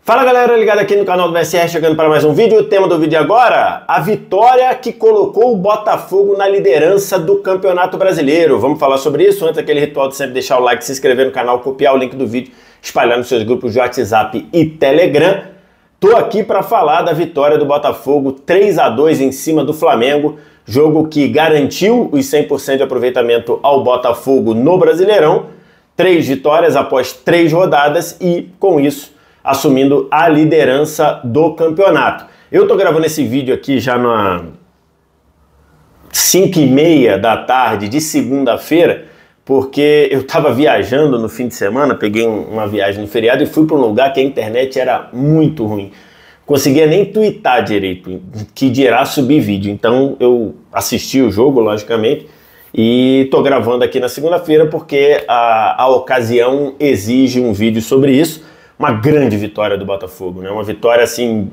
Fala galera, ligado aqui no canal do VSR, chegando para mais um vídeo. O tema do vídeo agora, a vitória que colocou o Botafogo na liderança do Campeonato Brasileiro. Vamos falar sobre isso, antes aquele ritual de sempre deixar o like, se inscrever no canal, copiar o link do vídeo, espalhar nos seus grupos de WhatsApp e Telegram. Tô aqui para falar da vitória do Botafogo 3-2 em cima do Flamengo, jogo que garantiu os 100% de aproveitamento ao Botafogo no Brasileirão. 3 vitórias após 3 rodadas e, com isso, assumindo a liderança do campeonato. Eu tô gravando esse vídeo aqui já na 5h30 da tarde de segunda-feira, porque eu tava viajando no fim de semana, peguei uma viagem no feriado e fui para um lugar que a internet era muito ruim. Conseguia nem twittar direito, que dirá subir vídeo. Então eu assisti o jogo, logicamente, e tô gravando aqui na segunda-feira porque a ocasião exige um vídeo sobre isso. Uma grande vitória do Botafogo, né? Uma vitória assim,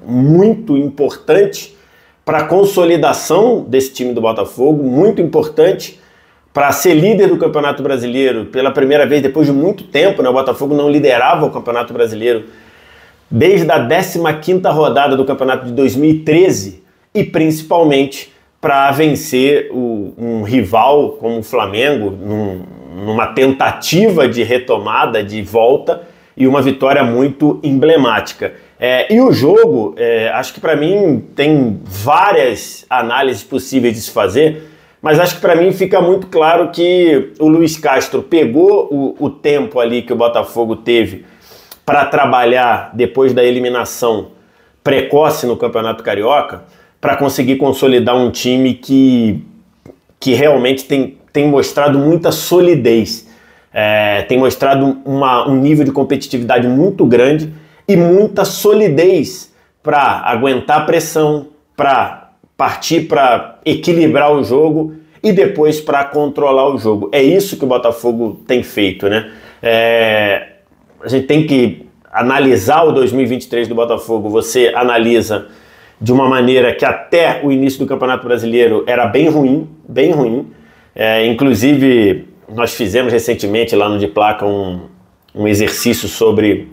muito importante para a consolidação desse time do Botafogo, muito importante para ser líder do Campeonato Brasileiro pela primeira vez depois de muito tempo, né? O Botafogo não liderava o Campeonato Brasileiro desde a 15ª rodada do Campeonato de 2013 e principalmente para vencer um rival como o Flamengo numa tentativa de retomada, de volta, e uma vitória muito emblemática. E o jogo, acho que para mim tem várias análises possíveis de se fazer, mas acho que para mim fica muito claro que o Luiz Castro pegou o tempo ali que o Botafogo teve para trabalhar depois da eliminação precoce no Campeonato Carioca, para conseguir consolidar um time que realmente tem mostrado muita solidez. Tem mostrado um nível de competitividade muito grande e muita solidez para aguentar a pressão, para partir para equilibrar o jogo e depois para controlar o jogo. É isso que o Botafogo tem feito, né? A gente tem que analisar o 2023 do Botafogo. Você analisa de uma maneira que até o início do Campeonato Brasileiro era bem ruim, bem ruim. Inclusive, nós fizemos recentemente lá no De Placa um exercício sobre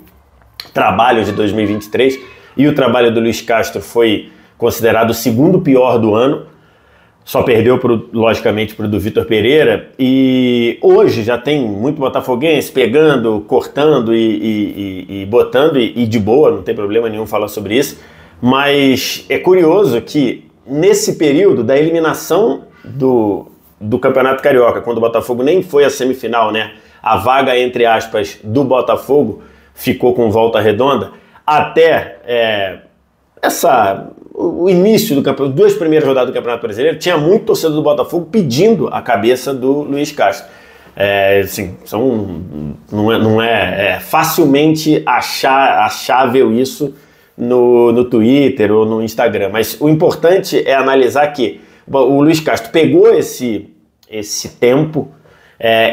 trabalhos de 2023 e o trabalho do Luiz Castro foi considerado o segundo pior do ano, só perdeu, logicamente, para o do Vitor Pereira, e hoje já tem muito botafoguense pegando, cortando e botando, e de boa, não tem problema nenhum falar sobre isso, mas é curioso que nesse período da eliminação do Campeonato Carioca, quando o Botafogo nem foi à semifinal, né? A vaga, entre aspas, do Botafogo ficou com Volta Redonda, até o início do campeonato, 2 primeiras rodadas do Campeonato Brasileiro, tinha muito torcedor do Botafogo pedindo a cabeça do Luiz Castro. Assim, não é facilmente achável isso no Twitter ou no Instagram, mas o importante é analisar que o Luiz Castro pegou esse tempo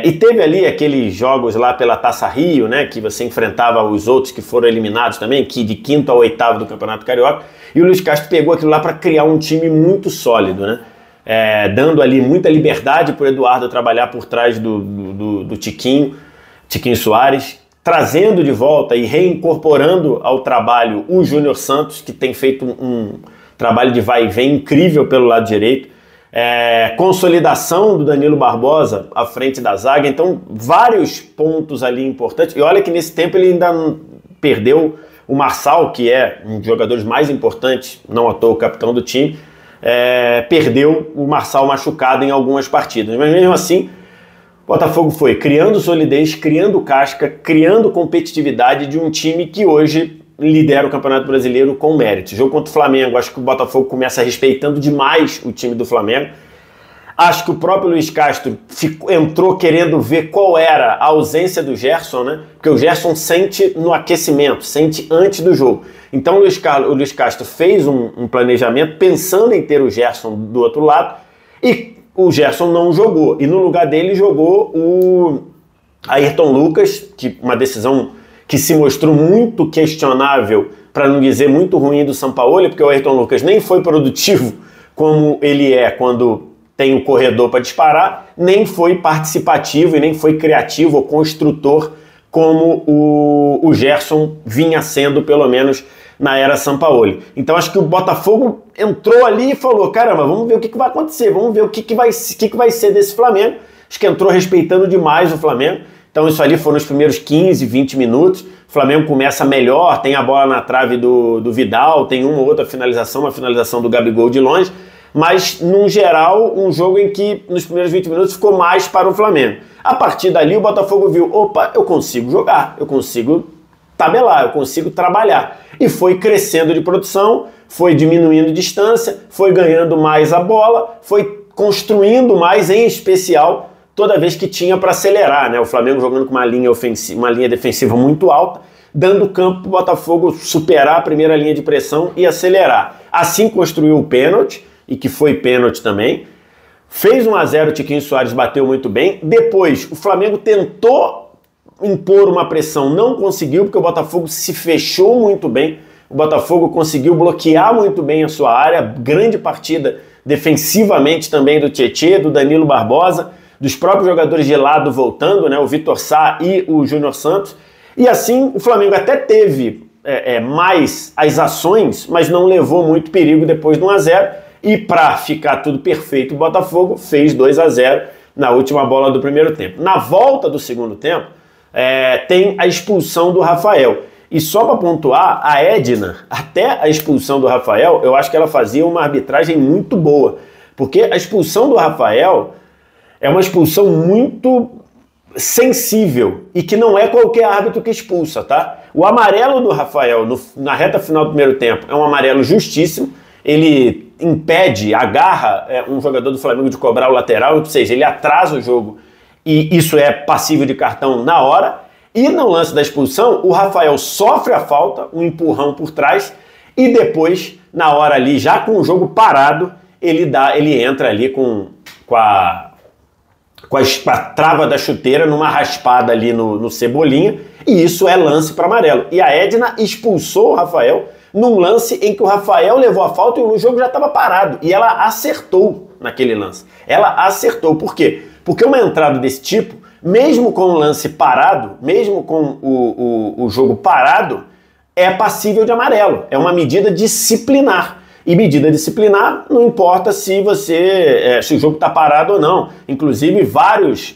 e teve ali aqueles jogos lá pela Taça Rio, né, que você enfrentava os outros que foram eliminados também, que de 5º ao 8º do Campeonato Carioca, e o Luiz Castro pegou aquilo lá para criar um time muito sólido, né, dando ali muita liberdade para o Eduardo trabalhar por trás do Tiquinho Soares, trazendo de volta e reincorporando ao trabalho o Júnior Santos, que tem feito um trabalho de vai e vem incrível pelo lado direito, consolidação do Danilo Barbosa à frente da zaga, então vários pontos ali importantes, e olha que nesse tempo ele ainda perdeu o Marçal, que é um dos jogadores mais importantes, não à toa o capitão do time, perdeu o Marçal machucado em algumas partidas, mas mesmo assim o Botafogo foi criando solidez, criando casca, criando competitividade de um time que hoje lidera o Campeonato Brasileiro com mérito. Jogo contra o Flamengo, acho que o Botafogo começa respeitando demais o time do Flamengo. Acho que o próprio Luiz Castro entrou querendo ver qual era a ausência do Gerson, né? Porque o Gerson sente no aquecimento, sente antes do jogo. Então o Luiz Castro fez um planejamento pensando em ter o Gerson do outro lado e o Gerson não jogou. E no lugar dele jogou o Ayrton Lucas, que uma decisão que se mostrou muito questionável, para não dizer muito ruim do Sampaoli, porque o Ayrton Lucas nem foi produtivo como ele é quando tem o corredor para disparar, nem foi participativo e nem foi criativo ou construtor como o Gerson vinha sendo, pelo menos na era Sampaoli. Então acho que o Botafogo entrou ali e falou, caramba, vamos ver o que vai acontecer, vamos ver o que vai ser desse Flamengo. Acho que entrou respeitando demais o Flamengo. Então isso ali foram os primeiros 15, 20 minutos. O Flamengo começa melhor, tem a bola na trave do Vidal, tem uma ou outra finalização, uma finalização do Gabigol de longe, mas, num geral, um jogo em que nos primeiros 20 minutos ficou mais para o Flamengo. A partir dali o Botafogo viu, opa, eu consigo jogar, eu consigo tabelar, eu consigo trabalhar. E foi crescendo de produção, foi diminuindo distância, foi ganhando mais a bola, foi construindo mais, em especial, toda vez que tinha para acelerar, né? O Flamengo jogando com uma linha ofensiva, uma linha defensiva muito alta, dando campo para o Botafogo superar a primeira linha de pressão e acelerar. Assim construiu o pênalti, e que foi pênalti também. Fez 1-0, o Tiquinho Soares bateu muito bem. Depois, o Flamengo tentou impor uma pressão, não conseguiu, porque o Botafogo se fechou muito bem. O Botafogo conseguiu bloquear muito bem a sua área. Grande partida defensivamente também do Tietê, do Danilo Barbosa, dos próprios jogadores de lado voltando, né, o Vitor Sá e o Júnior Santos. E assim, o Flamengo até teve mais as ações, mas não levou muito perigo depois do 1-0. E para ficar tudo perfeito, o Botafogo fez 2-0 na última bola do primeiro tempo. Na volta do segundo tempo, tem a expulsão do Rafael. E só para pontuar, a Edna, até a expulsão do Rafael, eu acho que ela fazia uma arbitragem muito boa. Porque a expulsão do Rafael é uma expulsão muito sensível e que não é qualquer árbitro que expulsa, tá? O amarelo do Rafael na reta final do primeiro tempo é um amarelo justíssimo. Ele impede, agarra um jogador do Flamengo de cobrar o lateral, ou seja, ele atrasa o jogo e isso é passível de cartão na hora. E no lance da expulsão, o Rafael sofre a falta, um empurrão por trás e depois, na hora ali, já com o jogo parado, ele entra ali com a trava da chuteira numa raspada ali no Cebolinha e isso é lance para amarelo. E a Edna expulsou o Rafael num lance em que o Rafael levou a falta e o jogo já estava parado. E ela acertou naquele lance. Ela acertou. Por quê? Porque uma entrada desse tipo, mesmo com o lance parado, mesmo com o jogo parado, é passível de amarelo. É uma medida disciplinar. E medida disciplinar não importa se o jogo está parado ou não. Inclusive, vários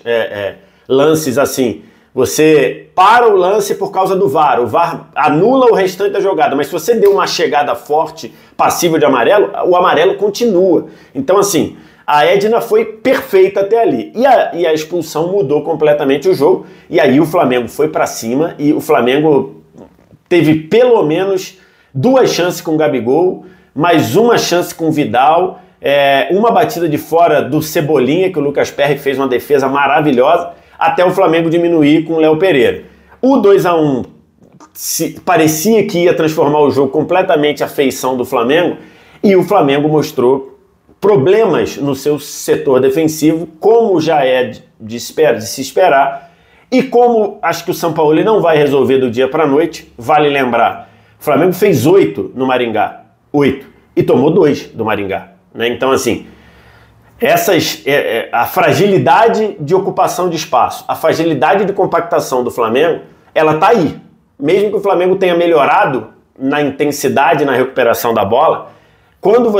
lances assim. Você para o lance por causa do VAR. O VAR anula o restante da jogada. Mas se você deu uma chegada forte, passível de amarelo, o amarelo continua. Então, assim, a Edna foi perfeita até ali. E a expulsão mudou completamente o jogo. E aí o Flamengo foi para cima e o Flamengo teve pelo menos 2 chances com o Gabigol, mais uma chance com o Vidal, uma batida de fora do Cebolinha, que o Lucas Perry fez uma defesa maravilhosa, até o Flamengo diminuir com o Léo Pereira. O 2-1 parecia que ia transformar o jogo completamente à feição do Flamengo, e o Flamengo mostrou problemas no seu setor defensivo, como já é de se esperar, e como acho que o Sampaoli não vai resolver do dia para a noite. Vale lembrar, o Flamengo fez 8 no Maringá, 8, e tomou 2 do Maringá, né? Então, assim, a fragilidade de ocupação de espaço, a fragilidade de compactação do Flamengo, ela tá aí. Mesmo que o Flamengo tenha melhorado na intensidade na recuperação da bola, quando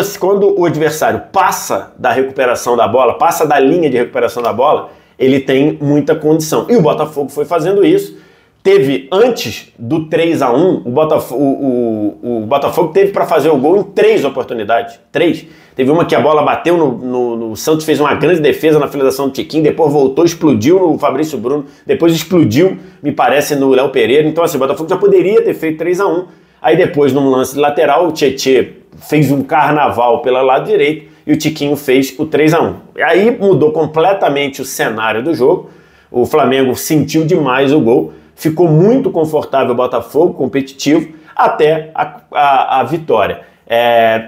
o adversário passa da recuperação da bola, passa da linha de recuperação da bola, ele tem muita condição. E o Botafogo foi fazendo isso. Teve, antes do 3-1, o Botafogo teve para fazer o gol em 3 oportunidades. 3. Teve uma que a bola bateu no Santos, fez uma grande defesa na finalização do Tiquinho, depois voltou, explodiu no Fabrício Bruno, depois explodiu, me parece, no Léo Pereira. Então, assim, o Botafogo já poderia ter feito 3-1. Aí depois, num lance de lateral, o Tietê fez um carnaval pelo lado direito e o Tiquinho fez o 3-1. Aí mudou completamente o cenário do jogo. O Flamengo sentiu demais o gol. Ficou muito confortável o Botafogo, competitivo, até a vitória.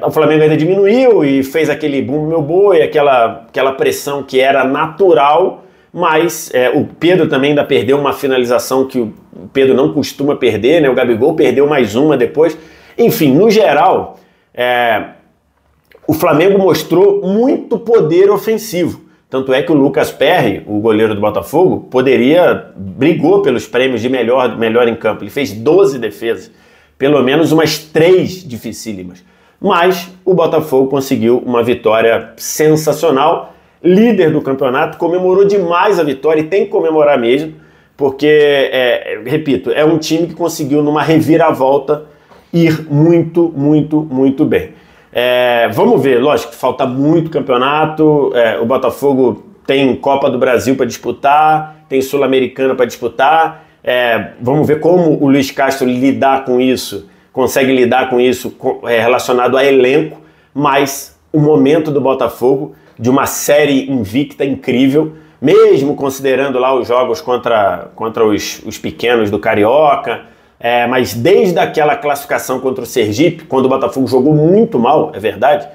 O Flamengo ainda diminuiu e fez aquele bumbo meu boi, aquela pressão que era natural, mas o Pedro também ainda perdeu uma finalização que o Pedro não costuma perder, né? O Gabigol perdeu mais uma depois. Enfim, no geral, o Flamengo mostrou muito poder ofensivo. Tanto é que o Lucas Perry, o goleiro do Botafogo, brigou pelos prêmios de melhor em campo. Ele fez 12 defesas, pelo menos umas 3 dificílimas. Mas o Botafogo conseguiu uma vitória sensacional, líder do campeonato, comemorou demais a vitória e tem que comemorar mesmo, porque, repito, é um time que conseguiu numa reviravolta ir muito, muito, muito bem. Vamos ver, lógico que falta muito campeonato, o Botafogo tem Copa do Brasil para disputar, tem Sul-Americana para disputar, vamos ver como o Luiz Castro consegue lidar com isso relacionado a elenco, mas o momento do Botafogo, de uma série invicta incrível, mesmo considerando lá os jogos contra os pequenos do Carioca, mas desde aquela classificação contra o Sergipe, quando o Botafogo jogou muito mal, é verdade,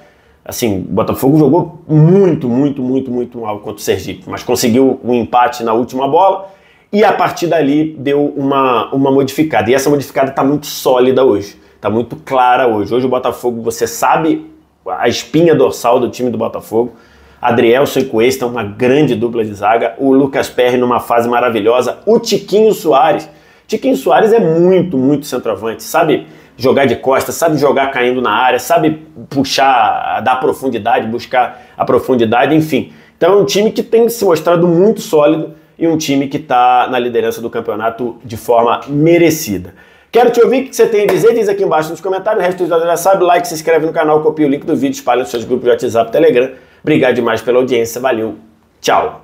assim, o Botafogo jogou muito, muito, muito, muito mal contra o Sergipe, mas conseguiu um empate na última bola e a partir dali deu uma modificada. E essa modificada está muito sólida hoje, está muito clara hoje. Hoje o Botafogo, você sabe a espinha dorsal do time do Botafogo. Adrielson e Cuesta, uma grande dupla de zaga. O Lucas Perry numa fase maravilhosa. O Tiquinho Soares. Tiquinho Soares é muito, muito centroavante. Sabe jogar de costas, sabe jogar caindo na área, sabe puxar, dar profundidade, buscar a profundidade, enfim. Então é um time que tem se mostrado muito sólido e um time que está na liderança do campeonato de forma merecida. Quero te ouvir o que você tem a dizer, diz aqui embaixo nos comentários. O resto já sabe, like, se inscreve no canal, copia o link do vídeo, espalha nos seus grupos de WhatsApp e Telegram. Obrigado demais pela audiência, valeu, tchau!